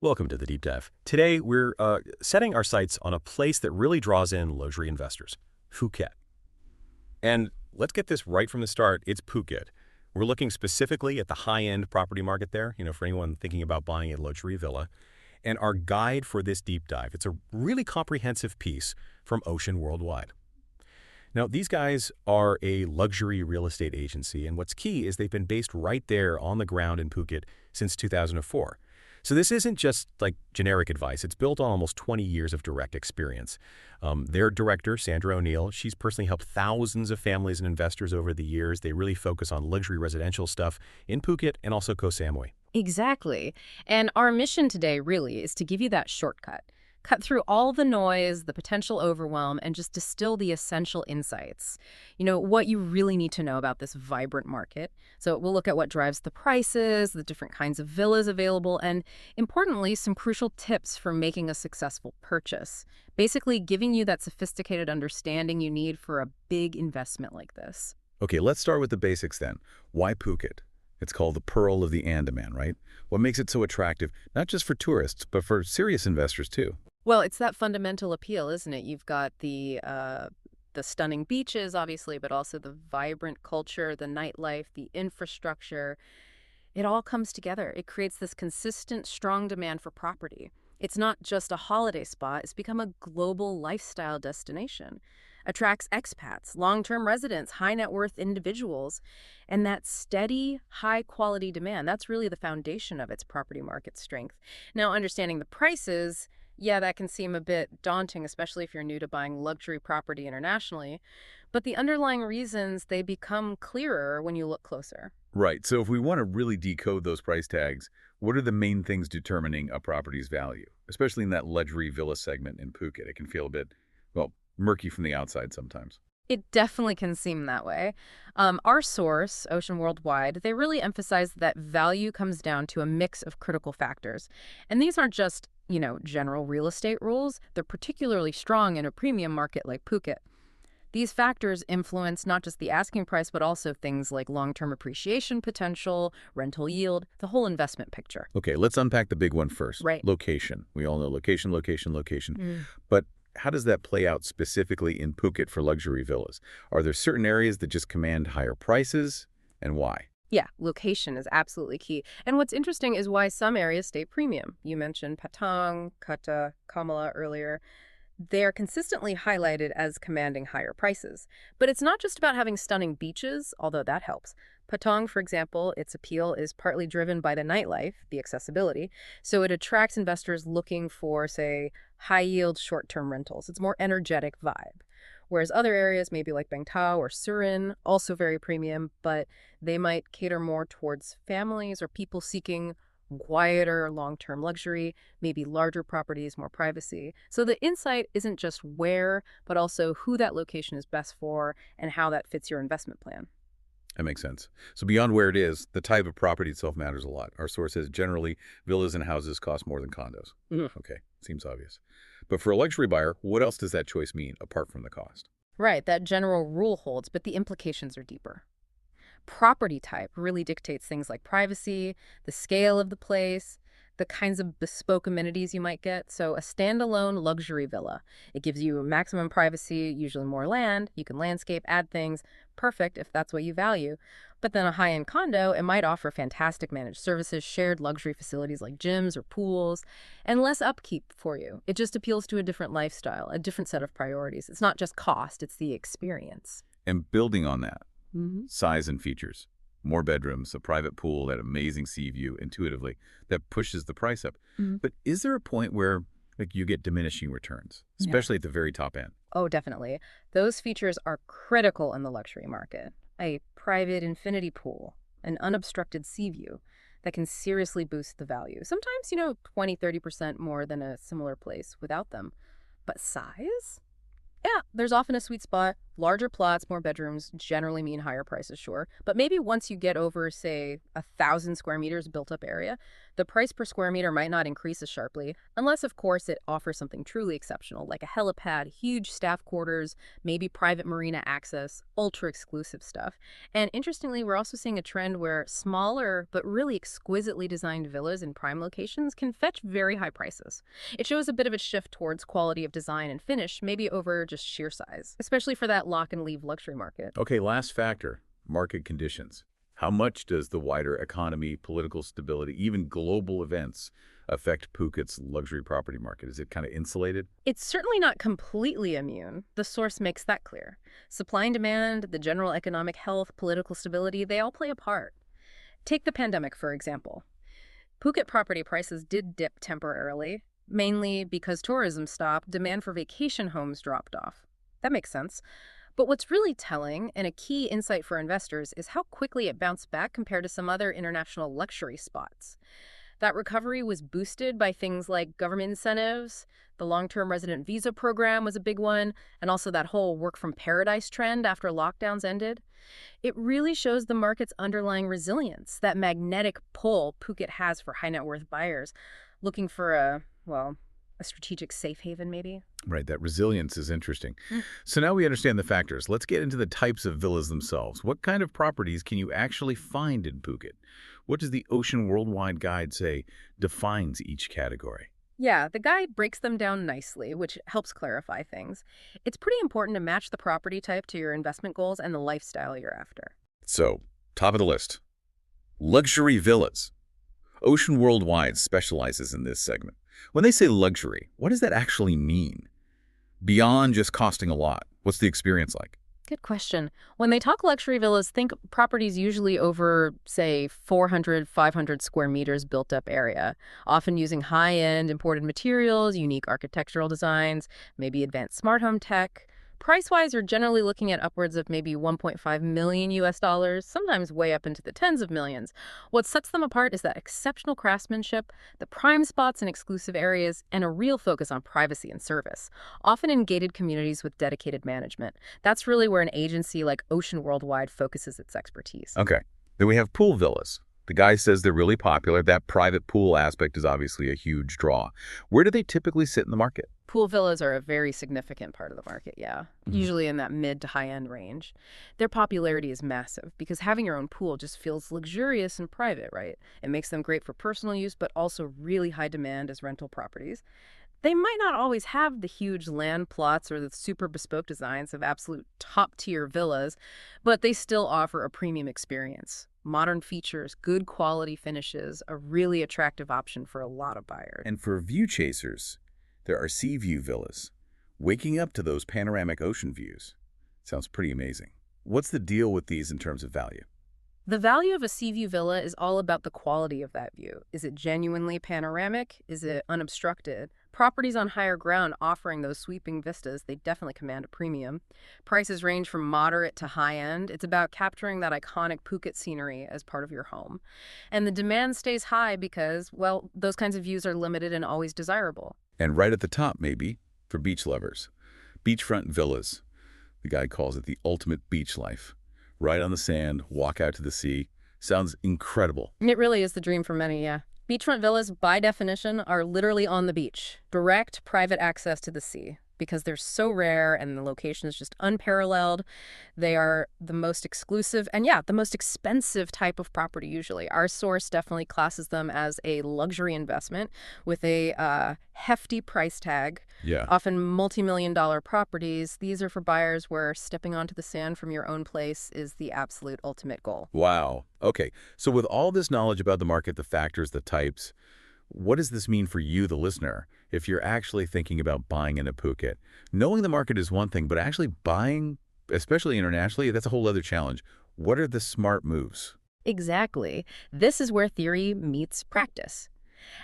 Welcome to the Deep Dive. Today, we're setting our sights on a place that really draws in luxury investors, Phuket. And let's get this right from the start. It's Phuket. We're looking specifically at the high-end property market there, for anyone thinking about buying a luxury villa. And our guide for this deep dive, it's a really comprehensive piece from Ocean Worldwide. Now, these guys are a luxury real estate agency, and what's key is they've been based right there on the ground in Phuket since 2004. So this isn't just like generic advice. It's built on almost 20 years of direct experience. Their director, Sandra O'Neill, she's personally helped thousands of families and investors over the years. They really focus on luxury residential stuff in Phuket and also Koh Samui. Exactly. And our mission today really is to give you that shortcut. Cut through all the noise, the potential overwhelm, and just distill the essential insights. What you really need to know about this vibrant market. So we'll look at what drives the prices, the different kinds of villas available, and importantly, some crucial tips for making a successful purchase. Basically giving you that sophisticated understanding you need for a big investment like this. Okay, let's start with the basics then. Why Phuket? It's called the Pearl of the Andaman, right? What makes it so attractive, not just for tourists, but for serious investors too? Well, it's that fundamental appeal, isn't it? You've got the stunning beaches, obviously, but also the vibrant culture, the nightlife, the infrastructure. It all comes together. It creates this consistent, strong demand for property. It's not just a holiday spot. It's become a global lifestyle destination. Attracts expats, long-term residents, high net worth individuals, and that steady, high-quality demand. That's really the foundation of its property market strength. Now, understanding the prices, yeah, that can seem a bit daunting, especially if you're new to buying luxury property internationally. But the underlying reasons, they become clearer when you look closer. Right, so if we want to really decode those price tags, what are the main things determining a property's value? Especially in that luxury villa segment in Phuket. It can feel a bit, well, murky from the outside sometimes. It definitely can seem that way. Our source, Ocean Worldwide, they really emphasize that value comes down to a mix of critical factors. And these aren't just, general real estate rules. They're particularly strong in a premium market like Phuket. These factors influence not just the asking price, but also things like long-term appreciation potential, rental yield, the whole investment picture. Okay, let's unpack the big one first. Right. Location. We all know location, location, location. Mm. But how does that play out specifically in Phuket for luxury villas? Are there certain areas that just command higher prices, and why? Yeah, location is absolutely key. And what's interesting is why some areas stay premium. You mentioned Patong, Kata, Kamala earlier. They're consistently highlighted as commanding higher prices. But it's not just about having stunning beaches, although that helps. Patong, for example, its appeal is partly driven by the nightlife, the accessibility. So it attracts investors looking for, say, high-yield short-term rentals. It's more energetic vibe. Whereas other areas, maybe like Bangtao or Surin, also very premium, but they might cater more towards families or people seeking quieter long-term luxury, maybe larger properties, more privacy. So the insight isn't just where, but also who that location is best for and how that fits your investment plan. That makes sense. So beyond where it is, the type of property itself matters a lot. Our source says generally villas and houses cost more than condos. Okay, seems obvious. But for a luxury buyer, what else does that choice mean apart from the cost? Right, that general rule holds, but the implications are deeper. Property type really dictates things like privacy, the scale of the place, the kinds of bespoke amenities you might get. So a standalone luxury villa, it gives you maximum privacy, usually more land, you can landscape, add things, perfect if that's what you value. But then a high-end condo, it might offer fantastic managed services, shared luxury facilities like gyms or pools, and less upkeep for you. It just appeals to a different lifestyle, a different set of priorities. It's not just cost, it's the experience. And building on that, Mm-hmm. size and features. More bedrooms, a private pool, that amazing sea view intuitively, that pushes the price up. Mm-hmm. But is there a point where you get diminishing returns, especially at the very top end? Oh, definitely. Those features are critical in the luxury market. A private infinity pool, an unobstructed sea view that can seriously boost the value. Sometimes, 20-30% more than a similar place without them. But size? Yeah, there's often a sweet spot. Larger plots, more bedrooms generally mean higher prices, sure. But maybe once you get over, say, 1,000 square meters built up area, the price per square meter might not increase as sharply, unless, of course, it offers something truly exceptional, like a helipad, huge staff quarters, maybe private marina access, ultra exclusive stuff. And interestingly, we're also seeing a trend where smaller but really exquisitely designed villas in prime locations can fetch very high prices. It shows a bit of a shift towards quality of design and finish, maybe over just sheer size, especially for that lock-and-leave luxury market. Okay, last factor, market conditions. How much does the wider economy, political stability, even global events affect Phuket's luxury property market? Is it kind of insulated? It's certainly not completely immune. The source makes that clear. Supply and demand, the general economic health, political stability, they all play a part. Take the pandemic, for example. Phuket property prices did dip temporarily, mainly because tourism stopped, demand for vacation homes dropped off. That makes sense. But what's really telling, and a key insight for investors, is how quickly it bounced back compared to some other international luxury spots. That recovery was boosted by things like government incentives, the long-term resident visa program was a big one, and also that whole work from paradise trend after lockdowns ended. It really shows the market's underlying resilience, that magnetic pull Phuket has for high net worth buyers looking for a strategic safe haven maybe. Right, that resilience is interesting. Mm. So now we understand the factors. Let's get into the types of villas themselves. What kind of properties can you actually find in Phuket? What does the Ocean Worldwide Guide say defines each category? Yeah, the guide breaks them down nicely, which helps clarify things. It's pretty important to match the property type to your investment goals and the lifestyle you're after. So, top of the list, luxury villas. Ocean Worldwide specializes in this segment. When they say luxury, what does that actually mean? Beyond just costing a lot, what's the experience like? Good question. When they talk luxury villas, think properties usually over, say, 400, 500 square meters built up area, often using high-end imported materials, unique architectural designs, maybe advanced smart home tech. Price-wise, you're generally looking at upwards of maybe 1.5 million US dollars, sometimes way up into the tens of millions. What sets them apart is that exceptional craftsmanship, the prime spots in exclusive areas, and a real focus on privacy and service, often in gated communities with dedicated management. That's really where an agency like Ocean Worldwide focuses its expertise. Okay, then we have pool villas. The guy says they're really popular. That private pool aspect is obviously a huge draw. Where do they typically sit in the market? Pool villas are a very significant part of the market, yeah. Usually in that mid to high-end range. Their popularity is massive because having your own pool just feels luxurious and private, right? It makes them great for personal use, but also really high demand as rental properties. They might not always have the huge land plots or the super bespoke designs of absolute top-tier villas, but they still offer a premium experience. Modern features, good quality finishes, a really attractive option for a lot of buyers. And for view chasers, there are sea view villas. Waking up to those panoramic ocean views sounds pretty amazing. What's the deal with these in terms of value? The value of a sea view villa is all about the quality of that view. Is it genuinely panoramic? Is it unobstructed? Properties on higher ground offering those sweeping vistas, they definitely command a premium. Prices range from moderate to high end. It's about capturing that iconic Phuket scenery as part of your home. And the demand stays high because, well, those kinds of views are limited and always desirable. And right at the top, maybe, for beach lovers, beachfront villas. The guy calls it the ultimate beach life. Right on the sand, walk out to the sea. Sounds incredible. It really is the dream for many, yeah. Beachfront villas, by definition, are literally on the beach. Direct private access to the sea. Because they're so rare and the location is just unparalleled. They are the most exclusive and, yeah, the most expensive type of property usually. Our source definitely classes them as a luxury investment with a hefty price tag. Yeah. Often multi-million-dollar properties. These are for buyers where stepping onto the sand from your own place is the absolute ultimate goal. Wow. Okay, so with all this knowledge about the market, the factors, the types, what does this mean for you, the listener, if you're actually thinking about buying into Phuket? Knowing the market is one thing, but actually buying, especially internationally, that's a whole other challenge. What are the smart moves? Exactly. This is where theory meets practice.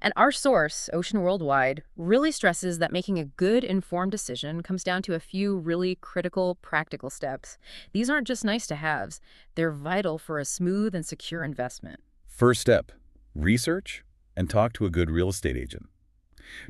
And our source, Ocean Worldwide, really stresses that making a good, informed decision comes down to a few really critical, practical steps. These aren't just nice-to-haves. They're vital for a smooth and secure investment. First step, research and talk to a good real estate agent.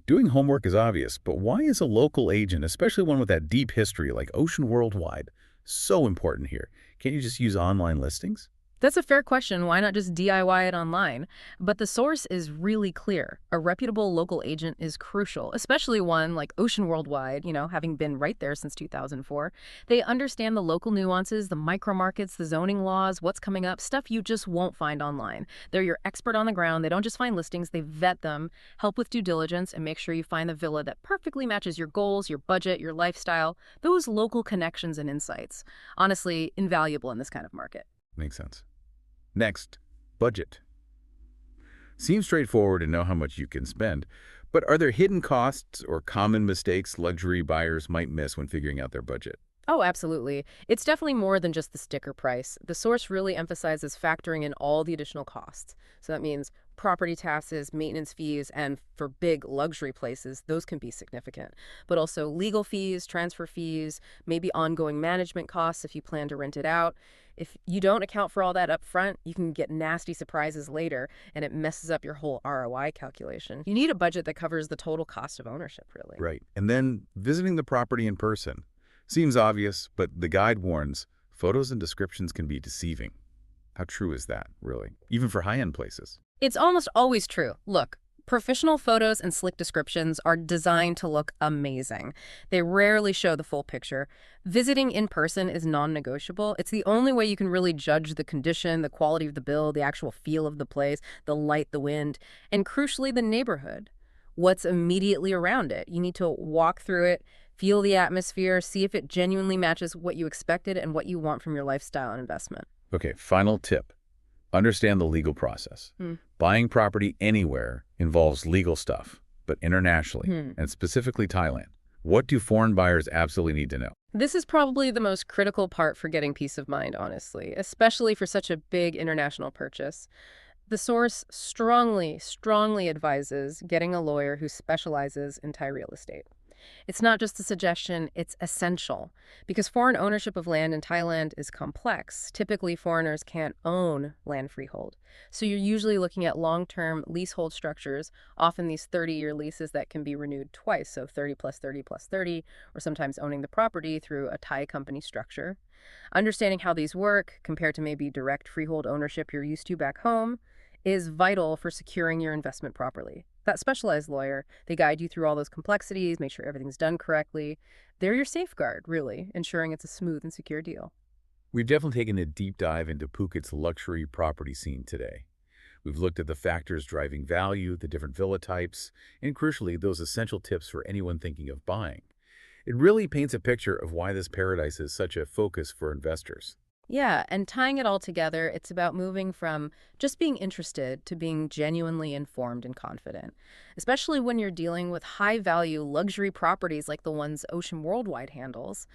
Doing homework is obvious, but why is a local agent, especially one with that deep history like Ocean Worldwide, So important here. Can't you just use online listings? That's a fair question. Why not just DIY it online? But the source is really clear. A reputable local agent is crucial, especially one like Ocean Worldwide, having been right there since 2004. They understand the local nuances, the micro markets, the zoning laws, what's coming up, stuff you just won't find online. They're your expert on the ground. They don't just find listings, they vet them, help with due diligence, and make sure you find the villa that perfectly matches your goals, your budget, your lifestyle. Those local connections and insights. Honestly, invaluable in this kind of market. Makes sense. Next, budget. Seems straightforward to know how much you can spend, but are there hidden costs or common mistakes luxury buyers might miss when figuring out their budget? Oh, absolutely. It's definitely more than just the sticker price. The source really emphasizes factoring in all the additional costs. So that means property taxes, maintenance fees, and for big luxury places, those can be significant. But also legal fees, transfer fees, maybe ongoing management costs if you plan to rent it out. If you don't account for all that up front, you can get nasty surprises later, and it messes up your whole ROI calculation. You need a budget that covers the total cost of ownership, really. Right. And then visiting the property in person. Seems obvious, but the guide warns photos and descriptions can be deceiving. How true is that, really? Even for high-end places. It's almost always true. Look, professional photos and slick descriptions are designed to look amazing. They rarely show the full picture. Visiting in person is non-negotiable. It's the only way you can really judge the condition, the quality of the build, the actual feel of the place, the light, the wind, and crucially, the neighborhood. What's immediately around it. You need to walk through it, feel the atmosphere, see if it genuinely matches what you expected and what you want from your lifestyle and investment. Okay, final tip. Understand the legal process. Buying property anywhere involves legal stuff, but internationally, and specifically Thailand. What do foreign buyers absolutely need to know? This is probably the most critical part for getting peace of mind, honestly, especially for such a big international purchase. The source strongly advises getting a lawyer who specializes in Thai real estate. It's not just a suggestion, it's essential. Because foreign ownership of land in Thailand is complex. Typically, foreigners can't own land freehold. So you're usually looking at long-term leasehold structures, often these 30-year leases that can be renewed twice, so 30 plus 30 plus 30, or sometimes owning the property through a Thai company structure. Understanding how these work, compared to maybe direct freehold ownership you're used to back home, is vital for securing your investment properly. That specialized lawyer, they guide you through all those complexities, make sure everything's done correctly. They're your safeguard, really, ensuring it's a smooth and secure deal. We've definitely taken a deep dive into Phuket's luxury property scene today. We've looked at the factors driving value, the different villa types, and crucially, those essential tips for anyone thinking of buying. It really paints a picture of why this paradise is such a focus for investors. Yeah, and tying it all together, it's about moving from just being interested to being genuinely informed and confident, especially when you're dealing with high-value luxury properties like the ones Ocean Worldwide handles.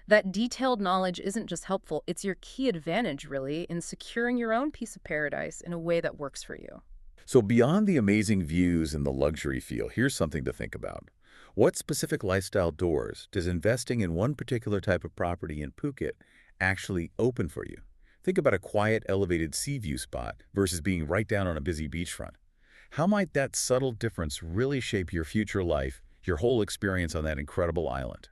That detailed knowledge isn't just helpful, it's your key advantage, really, in securing your own piece of paradise in a way that works for you. So beyond the amazing views and the luxury feel, here's something to think about. What specific lifestyle doors does investing in one particular type of property in Phuket actually open for you? Think about a quiet, elevated sea view spot versus being right down on a busy beachfront. How might that subtle difference really shape your future life, your whole experience on that incredible island?